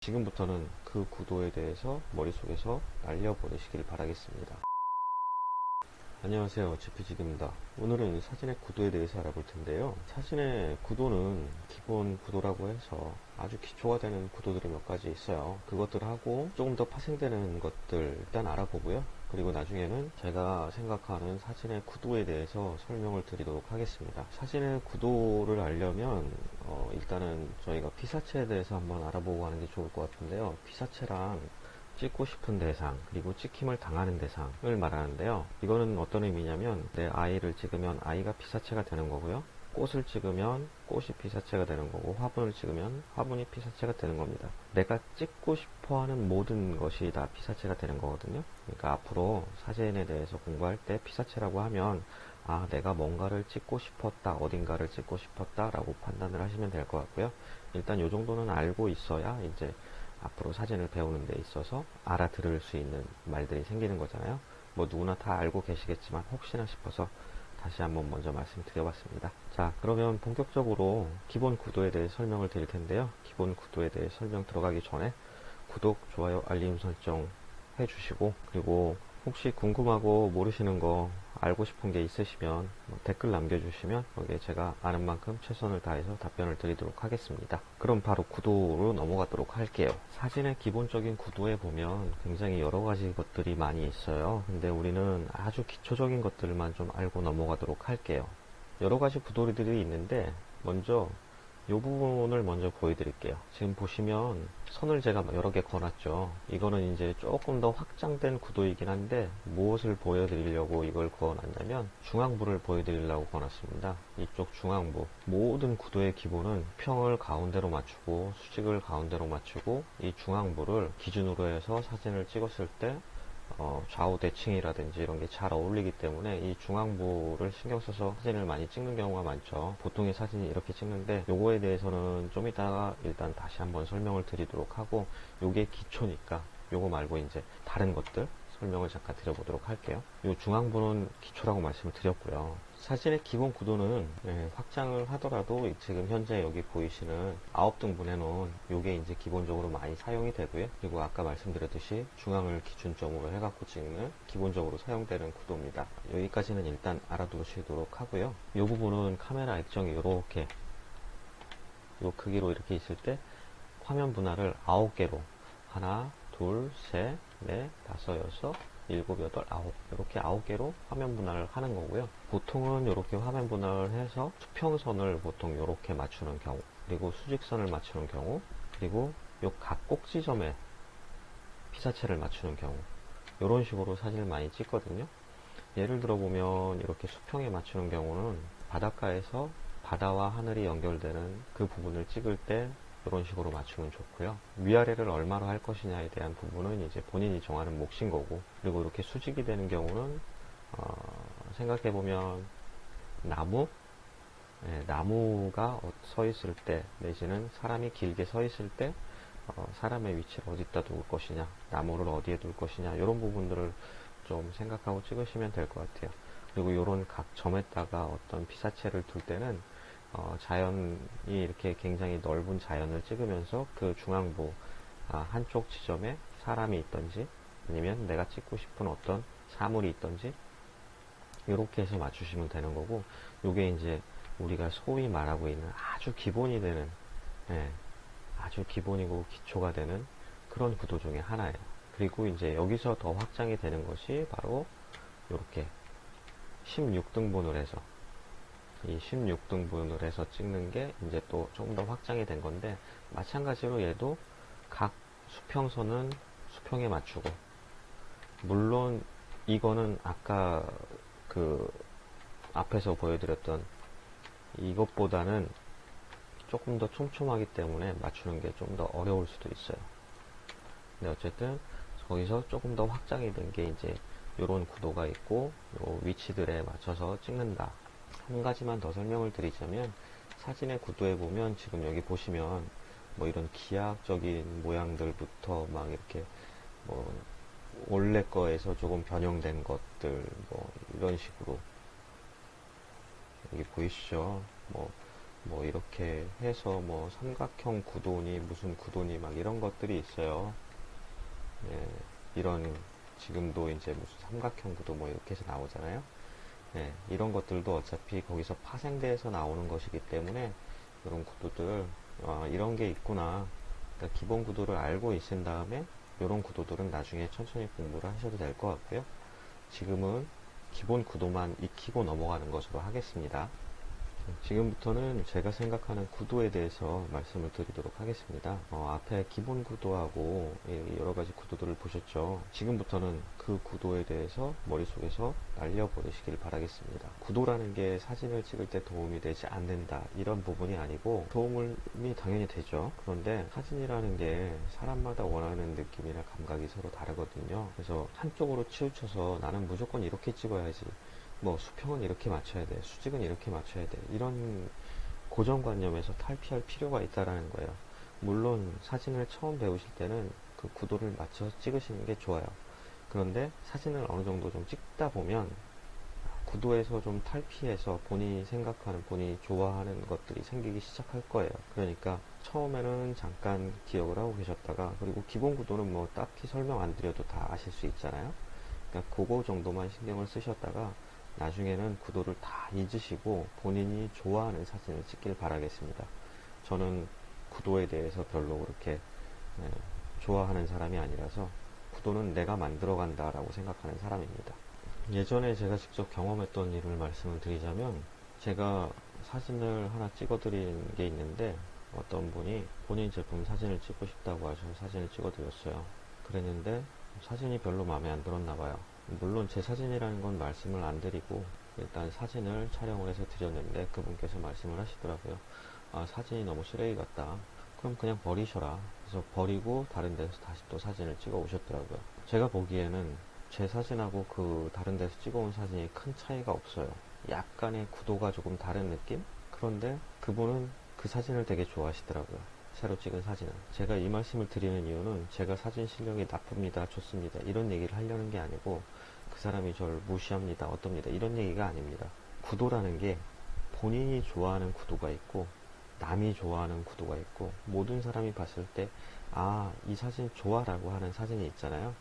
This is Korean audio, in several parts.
지금부터는 그 구도에 대해서 머릿속에서 날려버리시길 바라겠습니다. 안녕하세요, GPG입니다. 오늘은 사진의 구도에 대해서 알아볼 텐데요. 사진의 구도는 기본 구도라고 해서 아주 기초가 되는 구도들이 몇 가지 있어요. 그것들하고 조금 더 파생되는 것들 일단 알아보고요. 그리고 나중에는 제가 생각하는 사진의 구도에 대해서 설명을 드리도록 하겠습니다. 사진의 구도를 알려면 일단은 저희가 피사체에 대해서 한번 알아보고 하는 게 좋을 것 같은데요. 피사체랑 찍고 싶은 대상, 그리고 찍힘을 당하는 대상을 말하는데요. 이거는 어떤 의미냐면 내 아이를 찍으면 아이가 피사체가 되는 거고요. 꽃을 찍으면 꽃이 피사체가 되는 거고, 화분을 찍으면 화분이 피사체가 되는 겁니다. 내가 찍고 싶어 하는 모든 것이 다 피사체가 되는 거거든요. 그러니까 앞으로 사진에 대해서 공부할 때 피사체라고 하면 내가 뭔가를 찍고 싶었다, 어딘가를 찍고 싶었다 라고 판단을 하시면 될 것 같고요. 일단 이 정도는 알고 있어야 이제 앞으로 사진을 배우는 데 있어서 알아들을 수 있는 말들이 생기는 거잖아요. 뭐 누구나 다 알고 계시겠지만 혹시나 싶어서 다시 한번 먼저 말씀드려봤습니다. 자, 그러면 본격적으로 기본 구도에 대해 설명을 드릴 텐데요. 기본 구도에 대해 설명 들어가기 전에 구독, 좋아요, 알림 설정 해주시고, 그리고 혹시 궁금하고 모르시는 거 알고 싶은 게 있으시면 댓글 남겨주시면 거기에 제가 아는 만큼 최선을 다해서 답변을 드리도록 하겠습니다. 그럼 바로 구도로 넘어가도록 할게요. 사진의 기본적인 구도에 보면 굉장히 여러 가지 것들이 많이 있어요. 근데 우리는 아주 기초적인 것들만 좀 알고 넘어가도록 할게요. 여러 가지 구도들이 있는데 먼저 이 부분을 먼저 보여드릴게요. 지금 보시면 선을 제가 여러 개 그어놨죠. 이거는 이제 조금 더 확장된 구도이긴 한데 무엇을 보여드리려고 이걸 그어놨냐면 중앙부를 보여드리려고 그어놨습니다. 이쪽 중앙부. 모든 구도의 기본은 평을 가운데로 맞추고 수직을 가운데로 맞추고 이 중앙부를 기준으로 해서 사진을 찍었을 때 좌우 대칭이라든지 이런 게 잘 어울리기 때문에 이 중앙부를 신경 써서 사진을 많이 찍는 경우가 많죠. 보통의 사진이 이렇게 찍는데 요거에 대해서는 좀 이따가 일단 다시 한번 설명을 드리도록 하고, 요게 기초니까 요거 말고 이제 다른 것들 설명을 잠깐 드려보도록 할게요. 요 중앙부는 기초라고 말씀을 드렸고요. 사진의 기본 구도는 확장을 하더라도 지금 현재 여기 보이시는 9등분 해놓은 요게 이제 기본적으로 많이 사용이 되고요. 그리고 아까 말씀드렸듯이 중앙을 기준점으로 해갖고 찍는 기본적으로 사용되는 구도입니다. 여기까지는 일단 알아두시도록 하고요. 이 부분은 카메라 액정이 이렇게 요 크기로 이렇게 있을 때 화면 분할을 9개로 하나, 둘, 셋, 넷, 다섯, 여섯, 일곱, 여덟, 아홉, 이렇게 9개로 화면 분할을 하는 거고요. 보통은 이렇게 화면 분할을 해서 수평선을 보통 이렇게 맞추는 경우, 그리고 수직선을 맞추는 경우, 그리고 요 각 꼭지점에 피사체를 맞추는 경우, 이런 식으로 사진을 많이 찍거든요. 예를 들어 보면 이렇게 수평에 맞추는 경우는 바닷가에서 바다와 하늘이 연결되는 그 부분을 찍을 때 이런 식으로 맞추면 좋고요. 위아래를 얼마로 할 것이냐에 대한 부분은 이제 본인이 정하는 몫인 거고, 그리고 이렇게 수직이 되는 경우는 생각해보면 나무가 서 있을 때, 내지는 사람이 길게 서 있을 때 사람의 위치를 어디다 둘 것이냐, 나무를 어디에 둘 것이냐, 이런 부분들을 좀 생각하고 찍으시면 될 것 같아요. 그리고 이런 각 점에다가 어떤 피사체를 둘 때는 자연이 이렇게 굉장히 넓은 자연을 찍으면서 그 중앙부 한쪽 지점에 사람이 있던지 아니면 내가 찍고 싶은 어떤 사물이 있던지 이렇게 해서 맞추시면 되는 거고, 요게 이제 우리가 소위 말하고 있는 아주 기본이 되는 아주 기본이고 기초가 되는 그런 구도 중에 하나예요. 그리고 이제 여기서 더 확장이 되는 것이 바로 이렇게 16등분을 해서, 이 16등분을 해서 찍는 게 이제 또 조금 더 확장이 된 건데, 마찬가지로 얘도 각 수평선은 수평에 맞추고, 물론 이거는 아까 그 앞에서 보여드렸던 이것보다는 조금 더 촘촘하기 때문에 맞추는 게 좀 더 어려울 수도 있어요. 근데 어쨌든 거기서 조금 더 확장이 된 게 이제 이런 구도가 있고, 요 위치들에 맞춰서 찍는다. 한 가지만 더 설명을 드리자면, 사진의 구도에 보면 지금 여기 보시면 뭐 이런 기하학적인 모양들부터 막 이렇게 뭐 원래 거에서 조금 변형된 것들 뭐 이런 식으로 여기 보이시죠? 뭐 뭐 이렇게 해서 뭐 삼각형 구도니 무슨 구도니 막 이런 것들이 있어요. 예, 이런 지금도 이제 무슨 삼각형 구도 뭐 이렇게 해서 나오잖아요. 예, 이런 것들도 어차피 거기서 파생돼서 나오는 것이기 때문에 이런 구도들 이런 게 있구나. 그러니까 기본 구도를 알고 있은 다음에 이런 구도들은 나중에 천천히 공부를 하셔도 될 것 같고요. 지금은 기본 구도만 익히고 넘어가는 것으로 하겠습니다. 지금부터는 제가 생각하는 구도에 대해서 말씀을 드리도록 하겠습니다. 앞에 기본 구도하고 여러 가지 구도들을 보셨죠? 지금부터는 그 구도에 대해서 머릿속에서 날려버리시길 바라겠습니다. 구도라는 게 사진을 찍을 때 도움이 되지 않는다, 이런 부분이 아니고 도움이 당연히 되죠. 그런데 사진이라는 게 사람마다 원하는 느낌이나 감각이 서로 다르거든요. 그래서 한쪽으로 치우쳐서 나는 무조건 이렇게 찍어야지, 뭐 수평은 이렇게 맞춰야 돼, 수직은 이렇게 맞춰야 돼, 이런 고정관념에서 탈피할 필요가 있다라는 거예요. 물론 사진을 처음 배우실 때는 그 구도를 맞춰서 찍으시는 게 좋아요. 그런데 사진을 어느 정도 좀 찍다 보면 구도에서 좀 탈피해서 본인이 생각하는, 본인이 좋아하는 것들이 생기기 시작할 거예요. 그러니까 처음에는 잠깐 기억을 하고 계셨다가, 그리고 기본 구도는 뭐 딱히 설명 안 드려도 다 아실 수 있잖아요. 그러니까 그거 정도만 신경을 쓰셨다가 나중에는 구도를 다 잊으시고 본인이 좋아하는 사진을 찍길 바라겠습니다. 저는 구도에 대해서 별로 그렇게 좋아하는 사람이 아니라서 구도는 내가 만들어 간다라고 생각하는 사람입니다. 예전에 제가 직접 경험했던 일을 말씀을 드리자면, 제가 사진을 하나 찍어 드린 게 있는데 어떤 분이 본인 제품 사진을 찍고 싶다고 하셔서 사진을 찍어 드렸어요. 그랬는데 사진이 별로 마음에 안 들었나 봐요. 물론 제 사진이라는 건 말씀을 안 드리고 일단 사진을 촬영을 해서 드렸는데 그분께서 말씀을 하시더라고요. 사진이 너무 쓰레기 같다. 그럼 그냥 버리셔라. 그래서 버리고 다른 데서 다시 또 사진을 찍어 오셨더라고요. 제가 보기에는 제 사진하고 그 다른 데서 찍어온 사진이 큰 차이가 없어요. 약간의 구도가 조금 다른 느낌? 그런데 그분은 그 사진을 되게 좋아하시더라고요. 새로 찍은 사진은. 제가 이 말씀을 드리는 이유는 제가 사진 실력이 나쁩니다, 좋습니다, 이런 얘기를 하려는 게 아니고, 그 사람이 저를 무시합니다, 어떻습니다, 이런 얘기가 아닙니다. 구도라는 게 본인이 좋아하는 구도가 있고 남이 좋아하는 구도가 있고, 모든 사람이 봤을 때 이 사진 좋아 라고 하는 사진이 있잖아요.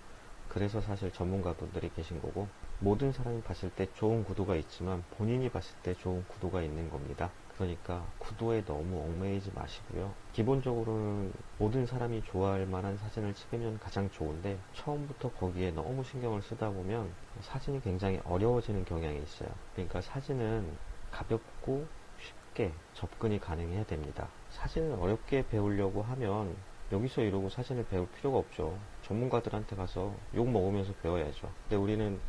그래서 사실 전문가분들이 계신 거고, 모든 사람이 봤을 때 좋은 구도가 있지만 본인이 봤을 때 좋은 구도가 있는 겁니다. 그러니까 구도에 너무 얽매이지 마시고요. 기본적으로는 모든 사람이 좋아할 만한 사진을 찍으면 가장 좋은데, 처음부터 거기에 너무 신경을 쓰다 보면 사진이 굉장히 어려워지는 경향이 있어요. 그러니까 사진은 가볍고 쉽게 접근이 가능해야 됩니다. 사진을 어렵게 배우려고 하면 여기서 이러고 사진을 배울 필요가 없죠. 전문가들한테 가서 욕 먹으면서 배워야죠. 근데 우리는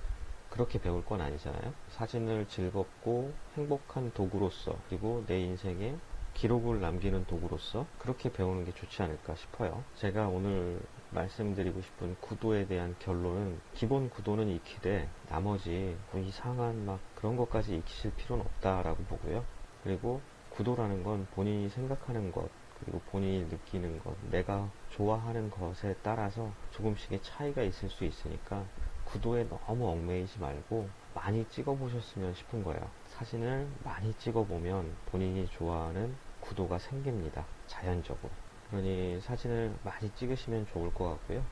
그렇게 배울 건 아니잖아요. 사진을 즐겁고 행복한 도구로서, 그리고 내 인생에 기록을 남기는 도구로서 그렇게 배우는 게 좋지 않을까 싶어요. 제가 오늘 말씀드리고 싶은 구도에 대한 결론은, 기본 구도는 익히되 나머지 뭐 이상한 막 그런 것까지 익히실 필요는 없다라고 보고요. 그리고 구도라는 건 본인이 생각하는 것, 그리고 본인이 느끼는 것, 내가 좋아하는 것에 따라서 조금씩의 차이가 있을 수 있으니까 구도에 너무 얽매이지 말고 많이 찍어보셨으면 싶은 거예요. 사진을 많이 찍어보면 본인이 좋아하는 구도가 생깁니다, 자연적으로. 그러니 사진을 많이 찍으시면 좋을 것 같고요.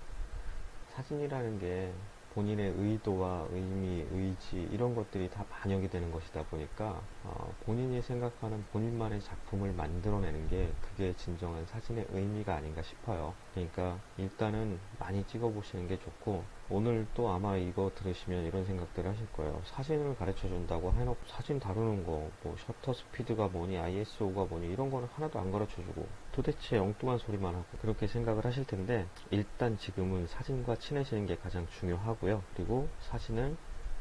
사진이라는 게 본인의 의도와 의미, 의지, 이런 것들이 다 반영이 되는 것이다 보니까 본인이 생각하는 본인만의 작품을 만들어내는 게, 그게 진정한 사진의 의미가 아닌가 싶어요. 그러니까 일단은 많이 찍어보시는 게 좋고, 오늘 또 아마 이거 들으시면 이런 생각들을 하실 거예요. 사진을 가르쳐 준다고 해놓고 사진 다루는 거, 뭐 셔터 스피드가 뭐니, ISO가 뭐니, 이런 거는 하나도 안 가르쳐 주고 도대체 엉뚱한 소리만 하고, 그렇게 생각을 하실 텐데, 일단 지금은 사진과 친해지는 게 가장 중요하고요. 그리고 사진을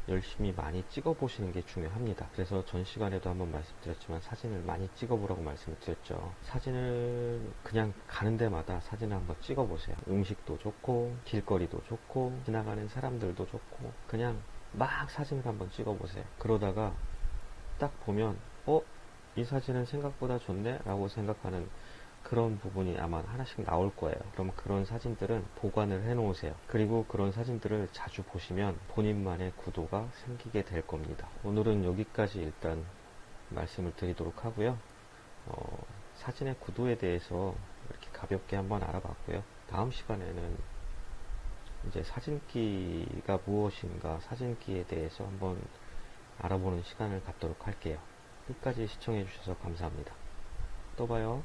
열심히 많이 찍어보시는 게 중요합니다. 그래서 전 시간에도 한번 말씀드렸지만 사진을 많이 찍어보라고 말씀을 드렸죠. 사진을 그냥 가는 데마다 사진을 한번 찍어보세요. 음식도 좋고 길거리도 좋고 지나가는 사람들도 좋고, 그냥 막 사진을 한번 찍어보세요. 그러다가 딱 보면 이 사진은 생각보다 좋네 라고 생각하는 그런 부분이 아마 하나씩 나올 거예요. 그럼 그런 사진들은 보관을 해 놓으세요. 그리고 그런 사진들을 자주 보시면 본인만의 구도가 생기게 될 겁니다. 오늘은 여기까지 일단 말씀을 드리도록 하고요. 사진의 구도에 대해서 이렇게 가볍게 한번 알아봤고요. 다음 시간에는 이제 사진기가 무엇인가, 사진기에 대해서 한번 알아보는 시간을 갖도록 할게요. 끝까지 시청해 주셔서 감사합니다. 또 봐요.